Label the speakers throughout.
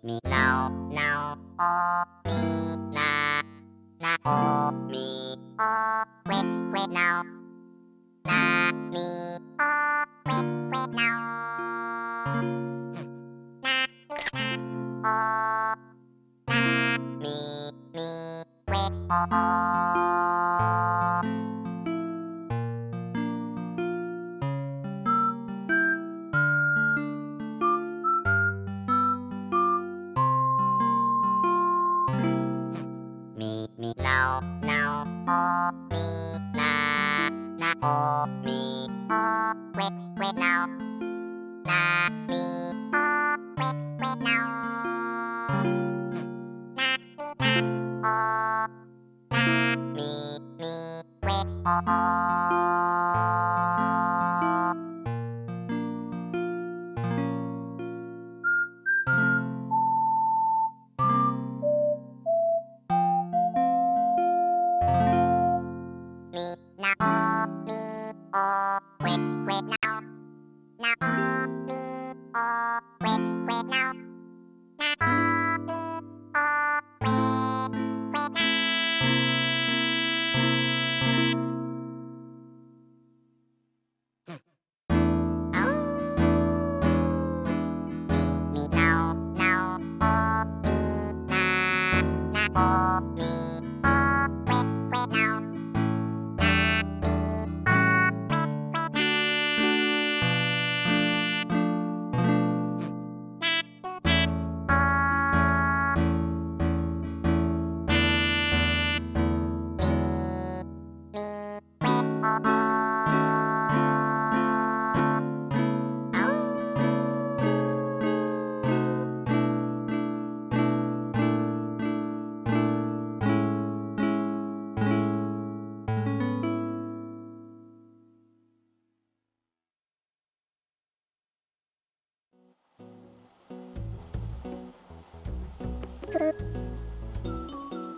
Speaker 1: みなおなおおみななおみおくえくえなおなみおくえくえなおなみなおなみみくえお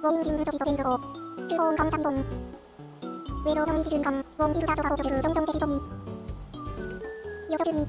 Speaker 2: 모임진 소지 소개이르고 주고온 감장동 외로 경리 지주의감 원비루자 조가고 조주루 정정 제지정이 여조주미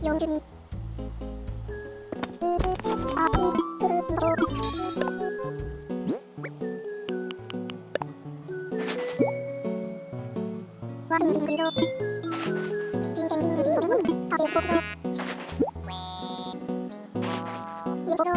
Speaker 2: 영준이 와진진글로 진생민지 가게 소스로 이쪽으로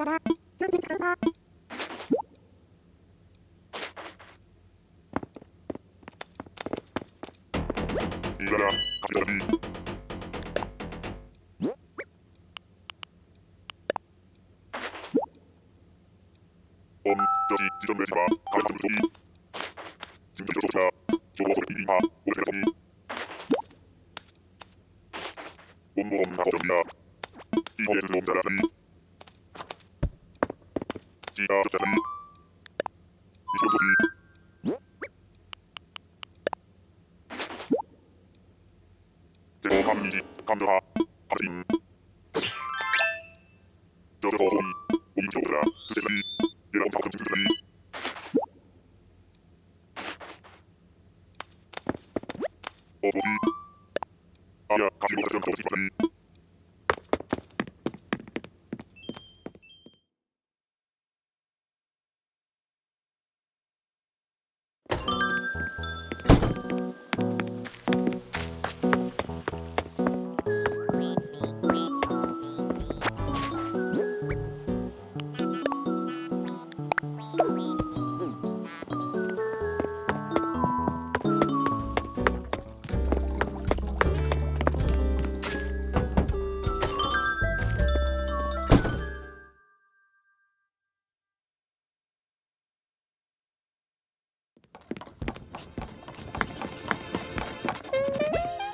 Speaker 2: 나라 룰
Speaker 3: 이가라 갑자기 저지 지점 내지마 가장 소리 지금 저쪽이야 저거 소리 비비마 오래 소리 온몸 가보점이야 이번에 놈 잘하니 지가 좋잖니 이점 소리 제거 감이지 감정하 하림 저거 호이 오이 저거라 그제니 얘랑 방금 중들이 어보이 아야 같이 못하던 거지 마니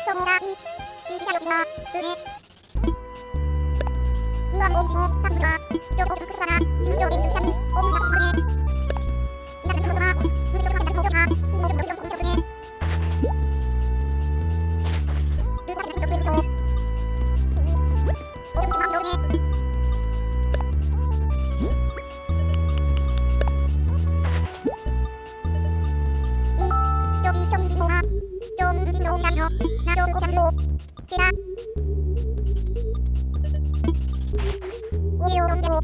Speaker 2: 소모라이 지시하려지마 은혜 이완 모이시모 탐수가 쪼고 크사나 진조의 미사리 오민다 수선해 이라기 소소하 물조가 미사리 소조하 이모좀 너희좀 공격은해 르가리 진조 게임소 오줌 지마 이러네 이 쪼지 쪼지 지모하 좀 진동단어 나좀 고장로 제라 오예요 롱대고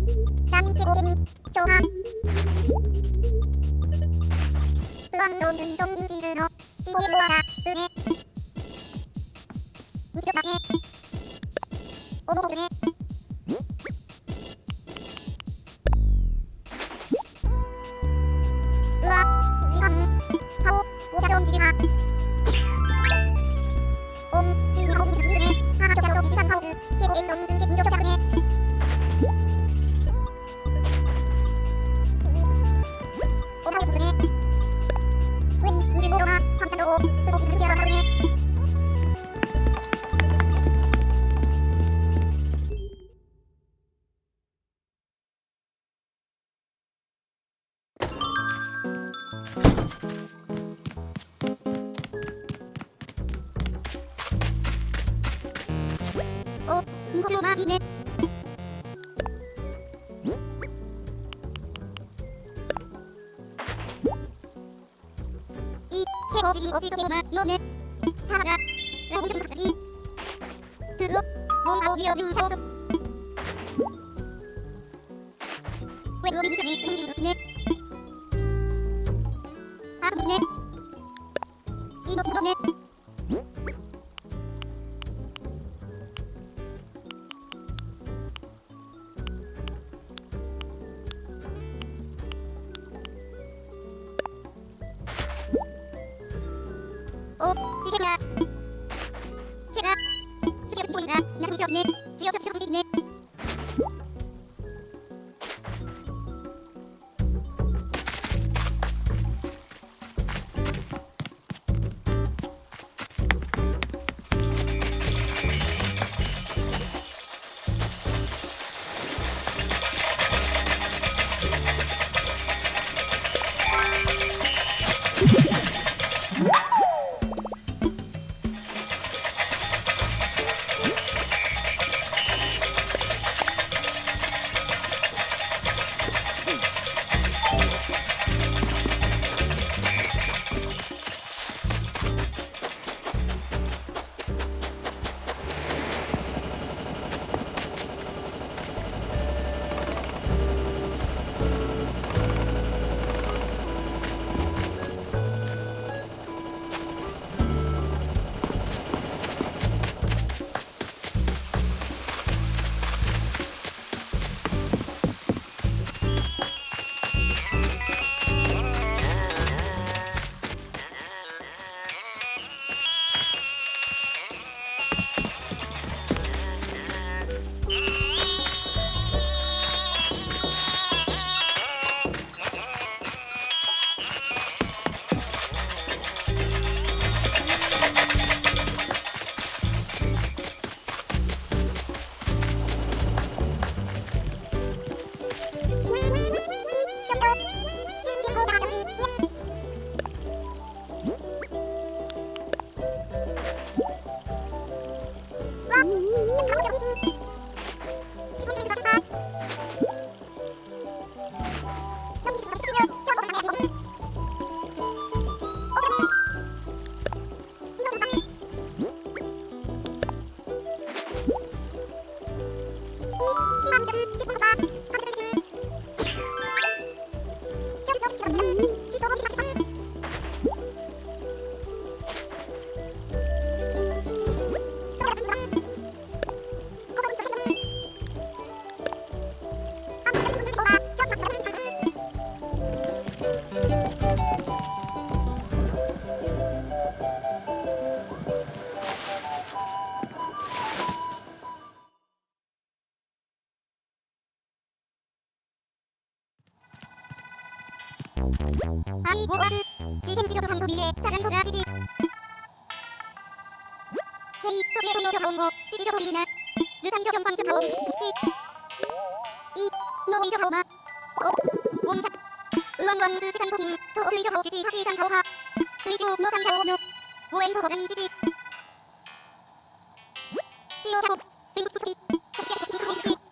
Speaker 2: 나이 제고개니 조하 으왕로 이동 인지르너 시계로하라 은혜 미적하게 오모고르네 으악 지함 하오 오자로 이지르하 옴지하오 미지르네 하하조자로 지지산 파우즈 제고엔 넘증제 미조조자르네 오마오 소스네 웨이 이를 모로하 함산로 그소시 근피하라 하르네 니코마이네 이 최고지인 어지도게오마 이오네 타라 라고미션 갑자기 드로 몸아오기어 뉴샤오스 웨로리 미션이 공기 루틴네 아스무네 이노 중도네 지체구나 제가 주제가 지초이라 나 정신 없네 지어서 정신 있네 아이 모아즈 지생지저도 한도미에 사랑이 돌아지지 헤이 소지의 헤이저 하온고 지지저로 리나 르사이저 정방저 하온 지지 이 노이저 하오마 오 옴작 의왕왕즈 지사이토 힘 토올리저 하오 지지 하시 사이토하 스이조 노사이저 하오노 오에이토 호라이 지지 지오 작업 생부수지 사지자 쇼핑 카메이지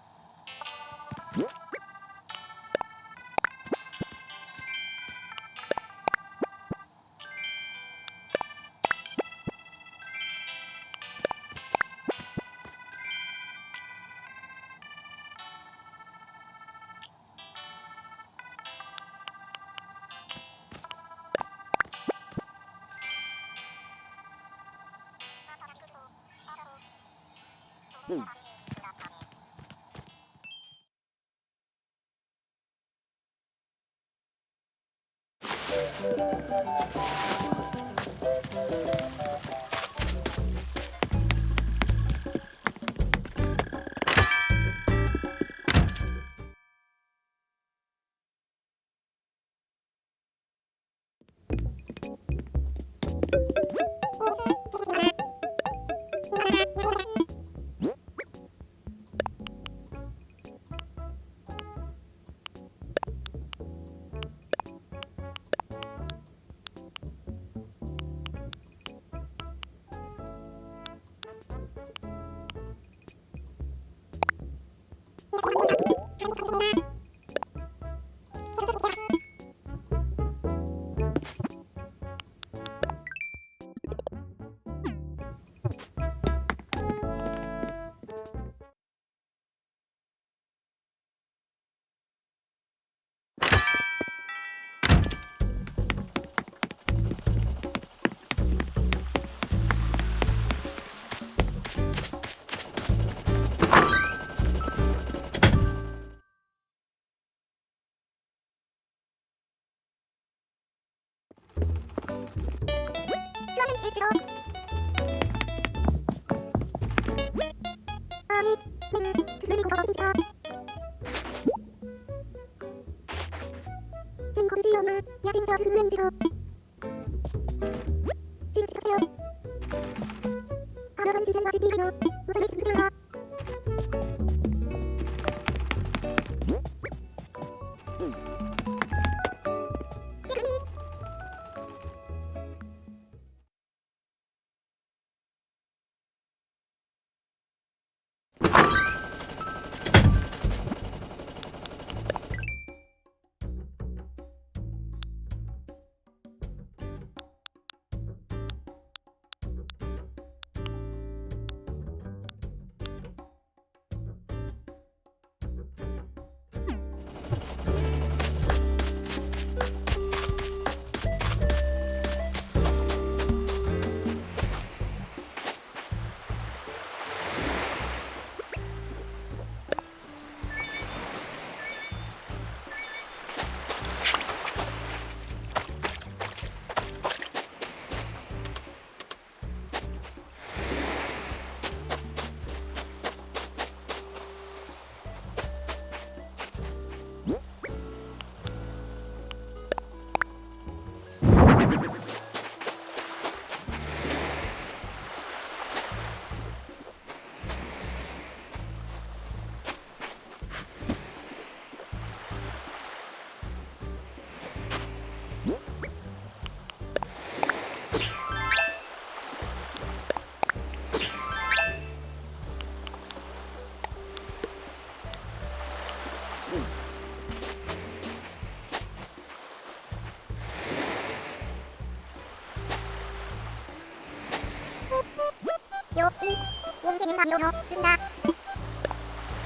Speaker 2: 요이 옹재님 밤요노 쓴다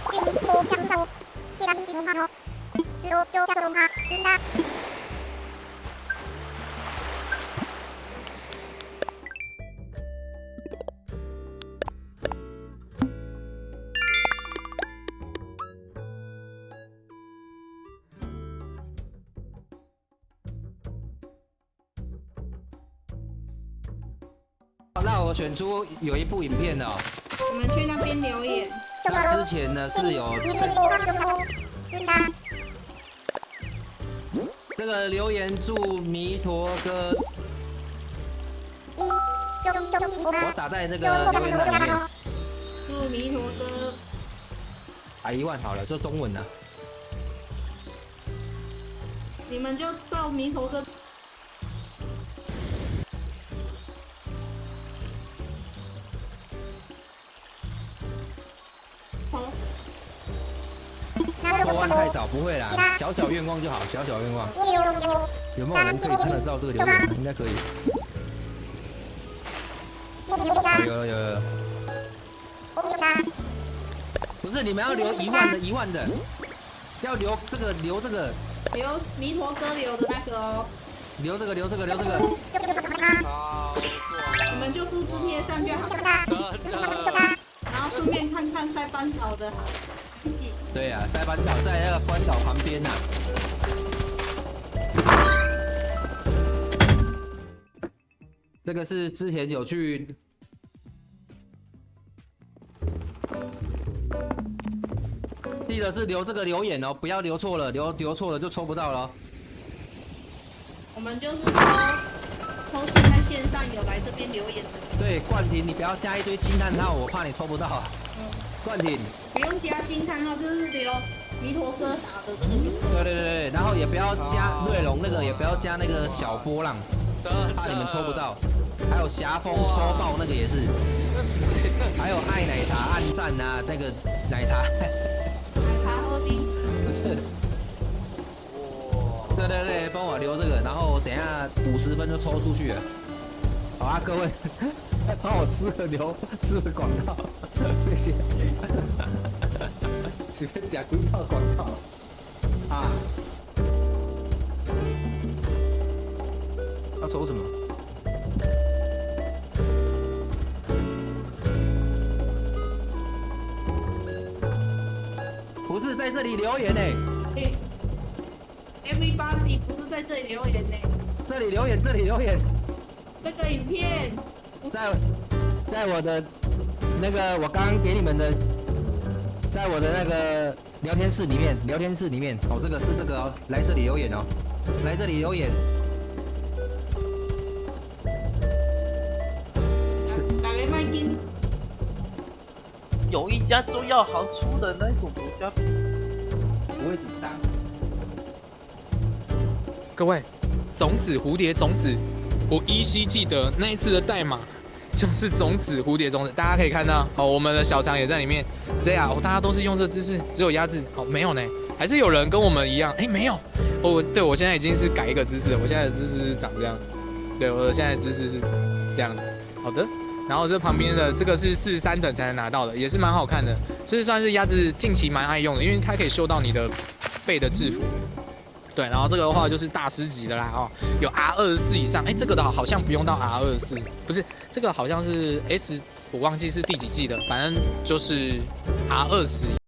Speaker 2: 김치오 장사오 제라미 진미하노 스로 쪼자소롱하 쓴다
Speaker 4: 那我选出有一部影片哦，
Speaker 5: 我们去那边留言。
Speaker 4: 之前呢是有这个留言祝弥陀哥，我打在那个留言栏里面。
Speaker 5: 祝弥陀哥。
Speaker 4: 打1万好了，就中文了。
Speaker 5: 你们就照弥陀哥。好。
Speaker 4: 多万太少，不会啦，小小愿望就好，小小愿望。有没有人可以看得到这个留言？应该可以。有。不是，你们要留1万的，要留这个留
Speaker 5: 弥陀哥留的那个哦。
Speaker 4: 留这个。好，
Speaker 5: 你们就复制贴上就好。然后顺便看看塞班岛的风景。
Speaker 4: 对呀，塞班岛在那个关岛旁边呐。这个是之前有去。记得是留这个留言哦，不要留错了，留错了就抽不到了。
Speaker 5: 我们就是抽现在线上有来这边留言的。
Speaker 4: 对，冠廷，你不要加一堆惊叹号，我怕你抽不到啊。冠廷，
Speaker 5: 不用加惊叹号，就是留弥陀哥打的这个就可以。
Speaker 4: 对，然后也不要加瑞龙那个，也不要加那个小波浪，怕你们抽不到。还有霞风抽爆那个也是，还有爱奶茶暗赞啊，那个奶茶。
Speaker 5: 喝冰。
Speaker 4: 不是。对，帮我留这个，然后等一下50分就抽出去了。好啊，各位，帮我吃个广告，谢谢。随便讲一套广告啊。要抽什么？不是在这里留言呢。
Speaker 5: Everybody 不是在这里留言呢。
Speaker 4: 这里留言。
Speaker 5: 那个影片。
Speaker 4: 在我的那个我刚刚给你们的，在我的那个聊天室里面。哦，这个是这个哦，来这里留言哦，来这里留言。
Speaker 5: 打给麦金。
Speaker 6: 有一家中药行出的那种国家品，
Speaker 4: 不会紧张。
Speaker 7: 各位，种子蝴蝶种子，我依稀记得那一次的代码就是种子蝴蝶种子，大家可以看到，哦，我们的小强也在里面。这样，大家都是用这姿势，只有鸭子，哦，没有呢，还是有人跟我们一样，没有。对，我现在已经是改一个姿势了，我现在的姿势是长这样，对，我现在的姿势是这样的。好的。然后这旁边的这个是43等才能拿到的，也是蛮好看的，这算是鸭子近期蛮爱用的，因为它可以修到你的背的制服。对，然后这个的话就是大师级的啦，哦，有 R24以上，这个的好像不用到 R24，不是，这个好像是 S， 我忘记是第几季的，反正就是 R20。